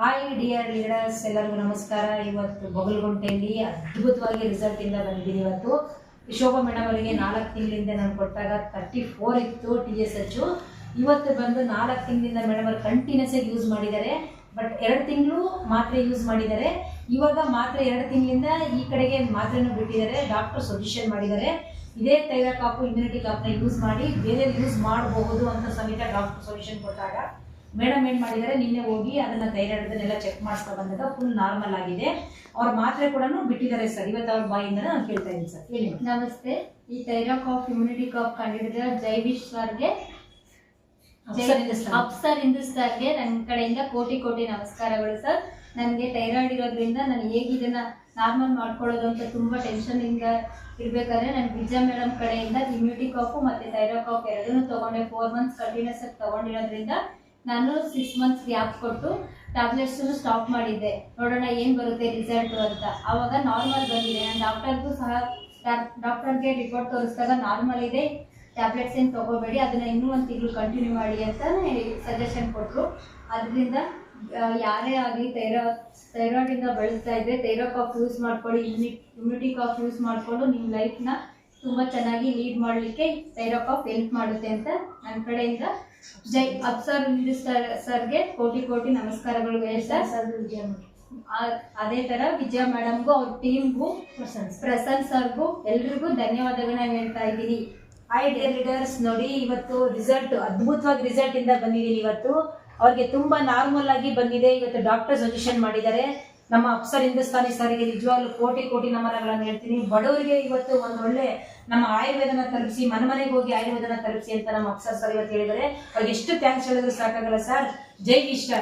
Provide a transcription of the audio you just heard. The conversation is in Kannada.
ಹಾಯ್ ಡಿಯರ್ ಲೀಡರ್ಸ್, ಎಲ್ಲರಿಗೂ ನಮಸ್ಕಾರ. ಇವತ್ತು ಬಗಲ್ಗುಂಟೆಯಲ್ಲಿ ಅದ್ಭುತವಾಗಿ ರಿಸಲ್ಟ್ ಇಂದ ಬಂದಿದ್ದೀನಿ. ಇವತ್ತು ಶೋಭಾ ಮೇಡಮ್ ಅವರಿಗೆ 4 ತಿಂಗಳಿಂದ ನಾನು ಕೊಟ್ಟಾಗ 34 ಇತ್ತು TSH. ಇವತ್ತು ಬಂದು 4 ತಿಂಗಳಿಂದ ಮೇಡಮ್ ಅವರು ಕಂಟಿನ್ಯೂಸ್ ಆಗಿ ಯೂಸ್ ಮಾಡಿದ್ದಾರೆ. ಬಟ್ 2 ತಿಂಗಳು ಮಾತ್ರೆ ಯೂಸ್ ಮಾಡಿದ್ದಾರೆ. ಇವಾಗ ಮಾತ್ರೆ 2 ತಿಂಗಳಿಂದ ಈ ಕಡೆಗೆ ಮಾತ್ರೆನೂ ಬಿಟ್ಟಿದ್ದಾರೆ. ಡಾಕ್ಟರ್ ಸಜೆಷನ್ ಮಾಡಿದ್ದಾರೆ, ಇದೇ ಥೈರಾಕಾಪ್ ಇಮ್ಯುನಿಟಿ ಕಾಪ್ನ ಯೂಸ್ ಮಾಡಿ, ಬೇರೆ ಯೂಸ್ ಮಾಡಬಹುದು ಅಂತ ಸಮೇತ ಡಾಕ್ಟರ್ ಸೊಲ್ಯೂಷನ್ ಕೊಟ್ಟಾಗ ಮೇಡಮ್ ಏನು ಮಾಡಿದ್ದಾರೆ, ನಿನ್ನೆ ಹೋಗಿ ಅದನ್ನ ಥೈರಾಯ್ಡ್ನೆಲ್ಲ ಚೆಕ್ ಮಾಡಿಸ್ತಾ ಬಂದಾಗ ಫುಲ್ ನಾರ್ಮಲ್ ಆಗಿದೆ. ಅವ್ರ ಮಾತ್ರೆ ಕೂಡ ಬಿಟ್ಟಿದ್ದಾರೆ ಸರ್. ಇವತ್ತು ಅವ್ರ ಬಾಯಿಂದ ನಾನು ಕೇಳ್ತಾ ಇದ್ದೀನಿ ಸರ್. ಹೇಳಿ. ನಮಸ್ತೆ. ಈ ಥೈರಾಕಾಪ್ ಇಮ್ಯುನಿಟಿ ಕಾಪ್ ಕಂಡಿಡಿದ ಜೈವಿಶ್ ಸರ್ಗೆ, ಅಪ್ಸರ್ ಹಿಂದೂಸ್ತಾನ್ಗೆ ನನ್ನ ಕಡೆಯಿಂದ ಕೋಟಿ ಕೋಟಿ ನಮಸ್ಕಾರಗಳು ಸರ್. ನನಗೆ ಥೈರಾಯ್ಡ್ ಇರೋದ್ರಿಂದ ನಾನು ಹೇಗೆ ಇದನ್ನ ನಾರ್ಮಲ್ ಮಾಡ್ಕೊಳ್ಳೋದು ಅಂತ ತುಂಬಾ ಟೆನ್ಷನ್ ಇಂದ ಇರ್ಬೇಕಾದ್ರೆ ನಾನು ವಿಜಯ ಮೇಡಮ್ ಕಡೆಯಿಂದ ಇಮ್ಯುನಿಟಿ ಕಾಪು ಮತ್ತೆ ಥೈರಾಕಾಪ್ ಎರಡನ್ನೂ ತಗೊಂಡೆ. 4 ಮಂತ್ಸ್ ಕಂಟಿನ್ಯೂಸ್ ಆಗಿ ತಗೊಂಡಿರೋದ್ರಿಂದ ನಾನು 6 ಮಂತ್ಸ್ ಗ್ಯಾಪ್ ಕೊಟ್ಟು ಟ್ಯಾಬ್ಲೆಟ್ಸ್ ಸ್ಟಾಪ್ ಮಾಡಿದ್ದೆ. ನೋಡೋಣ ಏನ್ ಬರುತ್ತೆ ರಿಸಲ್ಟ್ ಅಂತ. ಅವಾಗ ನಾರ್ಮಲ್ ಬಂದಿದೆ. ನಾನು ಡಾಕ್ಟರ್ಗೆ ರಿಪೋರ್ಟ್ ತೋರಿಸಿದಾಗ ನಾರ್ಮಲ್ ಇದೆ, ಟ್ಯಾಬ್ಲೆಟ್ಸ್ ಏನು ತಗೋಬೇಡಿ, ಅದನ್ನ ಇನ್ನೂ 1 ತಿಂಗಳು ಕಂಟಿನ್ಯೂ ಮಾಡಿ ಅಂತ ಸಜೆಷನ್ ಕೊಟ್ಟರು. ಅದರಿಂದ ಯಾರೇ ಆಗಲಿ ಥೈರಾಯ್ಡ್ ಇಂದ ಬಳಸ್ತಾ ಇದ್ರೆ ಥೈರಾಕಾಪ್ ಯೂಸ್ ಮಾಡ್ಕೊಳ್ಳಿ, ಇಮ್ಯುನಿಟಿ ಕಾಪ್ ಯೂಸ್ ಮಾಡಿಕೊಂಡು ನಿಮ್ಮ ಲೈಫ್ನ ತುಂಬಾ ಚೆನ್ನಾಗಿ ಲೀಡ್ ಮಾಡಲಿಕ್ಕೆ ಥೈರಾಕಾಪ್ ಹೆಲ್ಪ್ ಮಾಡುತ್ತೆ ಅಂತ ನನ್ನ ಕಡೆಯಿಂದ ಅಪ್ಸರ್ ಸರ್ಗೆ ಕೋಟಿ ಕೋಟಿ ನಮಸ್ಕಾರಗಳು ಹೇಳ್ತಾರೆ. ಅದೇ ತರ ವಿಜಯ ಮೇಡಮ್ಗೂ ಅವ್ರ ಟೀಮ್ಗೂ ಪ್ರಸನ್ನ ಸರ್ಗೂ ಎಲ್ರಿಗೂ ಧನ್ಯವಾದಗಳನ್ನ ಹೇಳ್ತಾ ಇದ್ದೀನಿ. ಹಾಯ್ ಡಿಯರ್ ಲೀಡರ್ಸ್, ನೋಡಿ ಇವತ್ತು ರಿಸಲ್ಟ್ ಅದ್ಭುತವಾಗಿ ರಿಸಲ್ಟ್ ಇಂದ ಬಂದಿದ್ದೀನಿ. ಇವತ್ತು ಅವ್ರಿಗೆ ತುಂಬಾ ನಾರ್ಮಲ್ ಆಗಿ ಬಂದಿದೆ. ಇವತ್ತು ಡಾಕ್ಟರ್ ಸಜೆಷನ್ ಮಾಡಿದ್ದಾರೆ. ನಮ್ಮ ಅಪ್ಸರ್ ಹಿಂದೂಸ್ತಾನಿ ಸರ್ಗೆ ನಿಜವಾಗ್ಲೂ ಕೋಟಿ ಕೋಟಿ ನಮನಗಳನ್ನು ಹೇಳ್ತೀನಿ. ಬಡವರಿಗೆ ಇವತ್ತು ಒಂದೊಳ್ಳೆ ನಮ್ಮ ಆಯುರ್ವೇದನ ತಲುಪಿಸಿ, ಮನೆಗೆ ಹೋಗಿ ಆಯುರ್ವೇದನ ತಲುಪಿಸಿ ಅಂತ ನಮ್ಮ ಅಪ್ಸರ್ ಸರ್ ಇವತ್ತು ಹೇಳಿದ್ದಾರೆ. ಅವ್ರಿಗೆ ಎಷ್ಟು ಥ್ಯಾಂಕ್ಸ್ ಹೇಳಿದ್ರು ಸಾಕಾಗಲ್ಲ ಸರ್. ಜೈ ವಿಷ್ಟ.